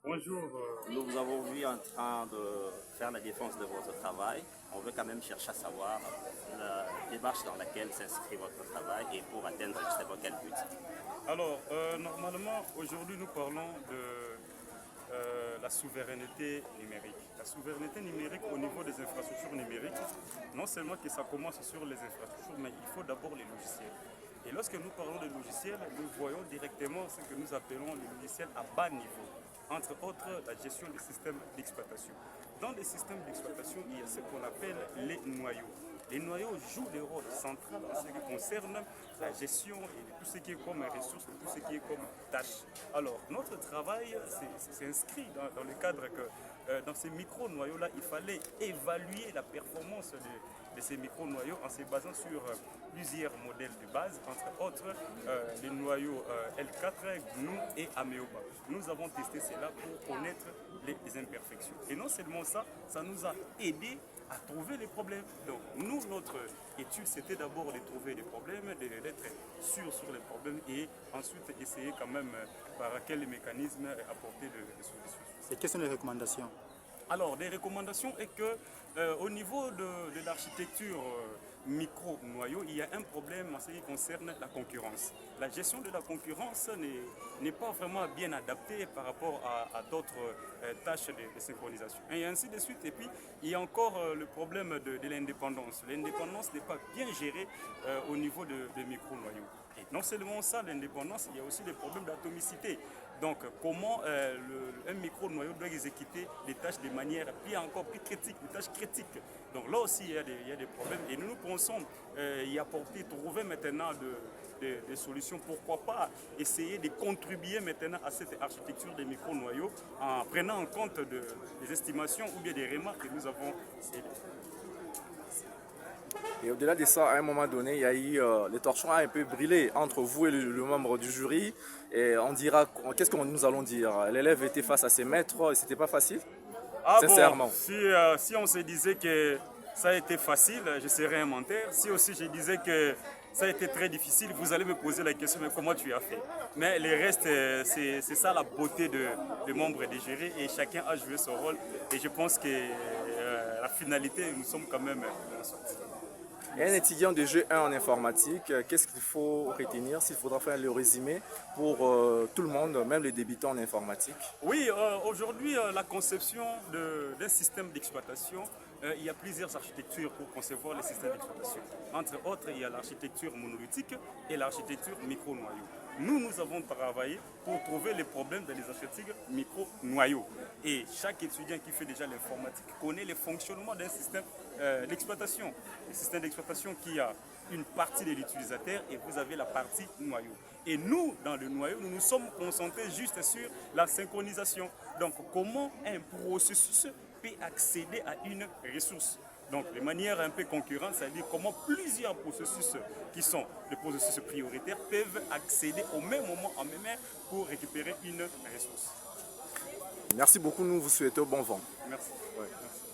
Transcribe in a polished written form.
Bonjour. Nous vous avons vu en train de faire la défense de votre travail. On veut quand même chercher à savoir la démarche dans laquelle s'inscrit votre travail et pour atteindre justement quel but. Alors, normalement, aujourd'hui, nous parlons de la souveraineté numérique. La souveraineté numérique au niveau des infrastructures numériques, non seulement que ça commence sur les infrastructures, mais il faut d'abord les logiciels. Et lorsque nous parlons de logiciels, nous voyons directement ce que nous appelons les logiciels à bas niveau. Entre autres, la gestion des systèmes d'exploitation. Dans les systèmes d'exploitation, il y a ce qu'on appelle les noyaux. Les noyaux jouent des rôles centraux en ce qui concerne la gestion et tout ce qui est comme ressources, tout ce qui est comme tâches. Alors, notre travail s'inscrit dans le cadre que dans ces micro-noyaux-là, il fallait évaluer la performance de ces micro-noyaux en se basant sur plusieurs modèles de base, entre autres les noyaux L4, GNU et Ameoba. Nous avons testé cela pour connaître les imperfections. Et non seulement ça, ça nous a aidé à trouver les problèmes. Donc nous, notre étude, c'était d'abord de trouver les problèmes, d'être sûr sur les problèmes et ensuite essayer quand même par quel mécanisme apporter des solutions. Et quelles sont les recommandations? Alors, des recommandations est que au niveau de l'architecture micro-noyau, il y a un problème en ce qui concerne la concurrence. La gestion de la concurrence n'est pas vraiment bien adaptée par rapport à d'autres tâches de synchronisation. Et ainsi de suite. Et puis, il y a encore le problème de l'indépendance. L'indépendance n'est pas bien gérée au niveau de micro-noyaux. Et non seulement ça, l'indépendance, il y a aussi des problèmes d'atomicité. Donc, comment un micro-noyau doit exécuter des tâches de manière encore plus critique, des tâches critiques. Donc là aussi, il y a des problèmes. Et nous pensons y apporter, trouver maintenant des solutions. Pourquoi pas essayer de contribuer maintenant à cette architecture des micro-noyaux en prenant en compte des estimations ou bien des remarques que nous avons. Et au-delà de ça, à un moment donné, il y a eu les torchons a un peu brûlé entre vous et le membre du jury. Et on dira, qu'est-ce que nous allons dire? L'élève était face à ses maîtres, c'était pas facile? Sincèrement. Bon, si on se disait que ça a été facile, je serais un menteur. Si aussi je disais que ça a été très difficile, vous allez me poser la question, mais comment tu as fait? Mais le reste, c'est ça la beauté des membres des jurys et chacun a joué son rôle. Et je pense que la finalité, nous sommes quand même en sortie. Et un étudiant de G1 en informatique, qu'est-ce qu'il faut retenir s'il faudra faire le résumé pour tout le monde, même les débutants en informatique? Oui, aujourd'hui, la conception d'un système d'exploitation, il y a plusieurs architectures pour concevoir les systèmes d'exploitation. Entre autres, il y a l'architecture monolithique et l'architecture micro-noyau. Nous avons travaillé pour trouver les problèmes dans les architectures micro-noyaux. Et chaque étudiant qui fait déjà l'informatique connaît le fonctionnement d'un système d'exploitation. Le système d'exploitation qui a une partie de l'utilisateur et vous avez la partie noyau. Et nous, dans le noyau, nous nous sommes concentrés juste sur la synchronisation. Donc, comment un processus peut accéder à une ressource. Donc, de manière un peu concurrente, c'est-à-dire comment plusieurs processus qui sont des processus prioritaires peuvent accéder au même moment, en même heure, pour récupérer une ressource. Merci beaucoup, nous vous souhaitons bon vent. Merci. Ouais. Merci.